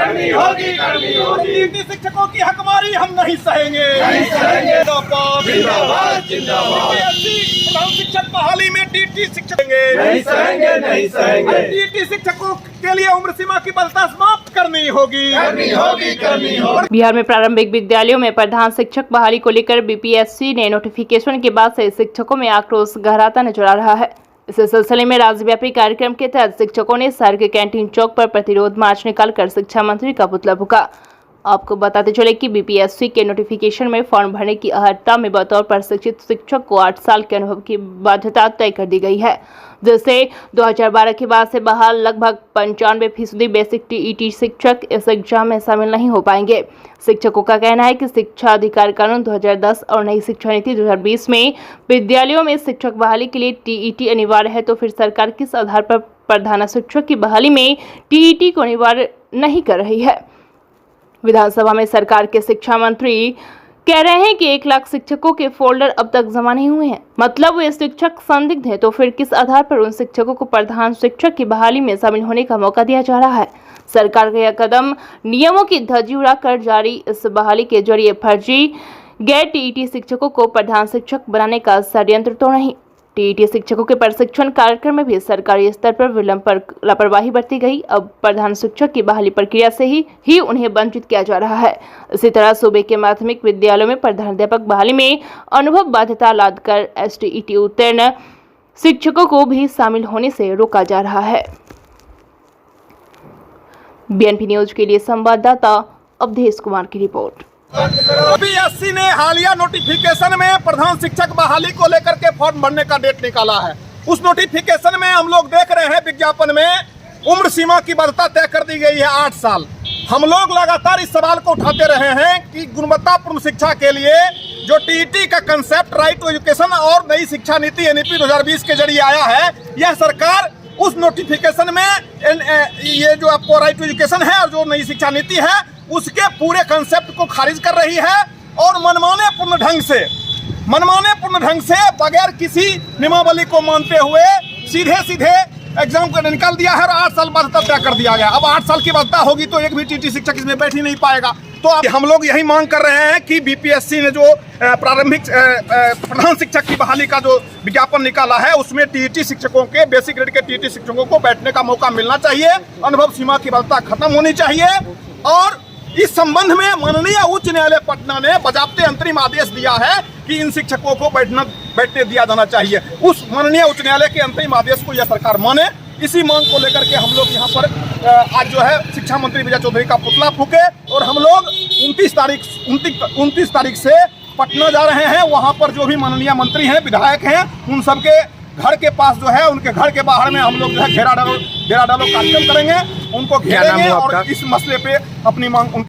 करनी होगी, करनी होगी। टीटी शिक्षकों की हकमारी हम नहीं सहेंगे, नहीं सहेंगे। जिंदाबाद, जिंदाबाद, जिंदाबाद। प्रधान शिक्षक बहाली में टीटी शिक्षक नहीं सहेंगे, नहीं सहेंगे। टीटी शिक्षकों के लिए उम्र सीमा की बलता समाप्त करनी होगी, करनी होगी, करनी होगी। बिहार में प्रारंभिक विद्यालयों में प्रधान शिक्षक बहाली को लेकर बीपीएससी ने नोटिफिकेशन के बाद से शिक्षकों में आक्रोश गहराता नजर आ रहा है। इस सिलसिले में राज्यव्यापी कार्यक्रम के तहत शिक्षकों ने शहर के कैंटीन चौक पर प्रतिरोध मार्च निकालकर शिक्षा मंत्री का पुतला फूंका। आपको बताते चले कि बीपीएससी के नोटिफिकेशन में फॉर्म भरने की अहर्ता में बतौर प्रशिक्षित शिक्षक को 8 साल के अनुभव की बाध्यता तय कर दी गई है, जिससे 2012 के बाद से बहाल लगभग 95% बेसिक टीईटी शिक्षक इस एग्जाम में शामिल नहीं हो पाएंगे। शिक्षकों का कहना है कि शिक्षा अधिकार कानून 2010 और नई शिक्षा नीति 2020 में विद्यालयों में शिक्षक बहाली के लिए टीईटी अनिवार्य है, तो फिर सरकार किस आधार पर प्रधान शिक्षक की बहाली में टीईटी को अनिवार्य नहीं कर रही है। विधानसभा में सरकार के शिक्षा मंत्री कह रहे हैं कि 1 लाख शिक्षकों के फोल्डर अब तक जमा नहीं हुए हैं, मतलब वे शिक्षक संदिग्ध हैं, तो फिर किस आधार पर उन शिक्षकों को प्रधान शिक्षक की बहाली में शामिल होने का मौका दिया जा रहा है। सरकार का यह कदम नियमों की धज्जी उड़ाकर जारी इस बहाली के जरिए फर्जी गैर टीईटी शिक्षकों को प्रधान शिक्षक बनाने का षड्यंत्र तो नहीं। टीईटी शिक्षकों के प्रशिक्षण कार्यक्रम में भी सरकारी स्तर पर विलंब पर लापरवाही बरती गई। अब प्रधान शिक्षक की बहाली प्रक्रिया से ही उन्हें वंचित किया जा रहा है। इसी तरह सूबे के माध्यमिक विद्यालयों में प्रधानाध्यापक बहाली में अनुभव बाध्यता लादकर एसटीईटी उत्तीर्ण शिक्षकों को भी शामिल होने से रोका जा रहा है। बीएनपी न्यूज के लिए संवाददाता अवधेश कुमार की रिपोर्ट। बीपीएससी ने हालिया नोटिफिकेशन में प्रधान शिक्षक बहाली को लेकर के फॉर्म भरने का डेट निकाला है। उस नोटिफिकेशन में हम लोग देख रहे हैं विज्ञापन में उम्र सीमा की वरीयता तय कर दी गई है 8 साल। हम लोग लगातार इस सवाल को उठाते रहे हैं कि गुणवत्तापूर्ण शिक्षा के लिए जो टीईटी का कंसेप्ट राइट टू एजुकेशन और नई शिक्षा नीति एनईपी 2020 के जरिए आया है, यह सरकार उस नोटिफिकेशन में ये जो आपको राइट टू एजुकेशन है और जो नई शिक्षा नीति है उसके पूरे कंसेप्ट को खारिज कर रही है और मनमाने पूर्ण ढंग से बगैर किसी नियमावली को मानते हुए सीधे एग्जाम को निकाल दिया है और 8 साल बाद तय कर दिया गया। अब 8 साल की बाध्यता होगी तो एक भी टीटी शिक्षक इसमें बैठ ही नहीं पाएगा। तो अब हम लोग यही मांग कर रहे हैं कि बीपीएससी ने जो प्रारंभिक प्रधान शिक्षक की बहाली का जो विज्ञापन निकाला है उसमें टीईटी शिक्षकों के बेसिक ग्रेड के टीईटी शिक्षकों को बैठने का मौका मिलना चाहिए, अनुभव सीमा की बाध्यता खत्म होनी चाहिए और इस संबंध में माननीय उच्च न्यायालय पटना ने बजाबते अंतरिम आदेश दिया है कि इन शिक्षकों को बैठने दिया जाना चाहिए। उस माननीय उच्च न्यायालय के अंतरिम आदेश को यह सरकार माने। इसी मांग को लेकर के हम लोग यहाँ पर आज जो है शिक्षा मंत्री विजय चौधरी का पुतला फूके और हम लोग 29 तारीख से पटना जा रहे हैं। वहाँ पर जो भी माननीय मंत्री हैं, विधायक हैं, उन सबके घर के पास जो है उनके घर के बाहर में हम लोग जो है घेरा डालो कार्यक्रम करेंगे, उनको घेरेंगे और इस मसले पे अपनी मांग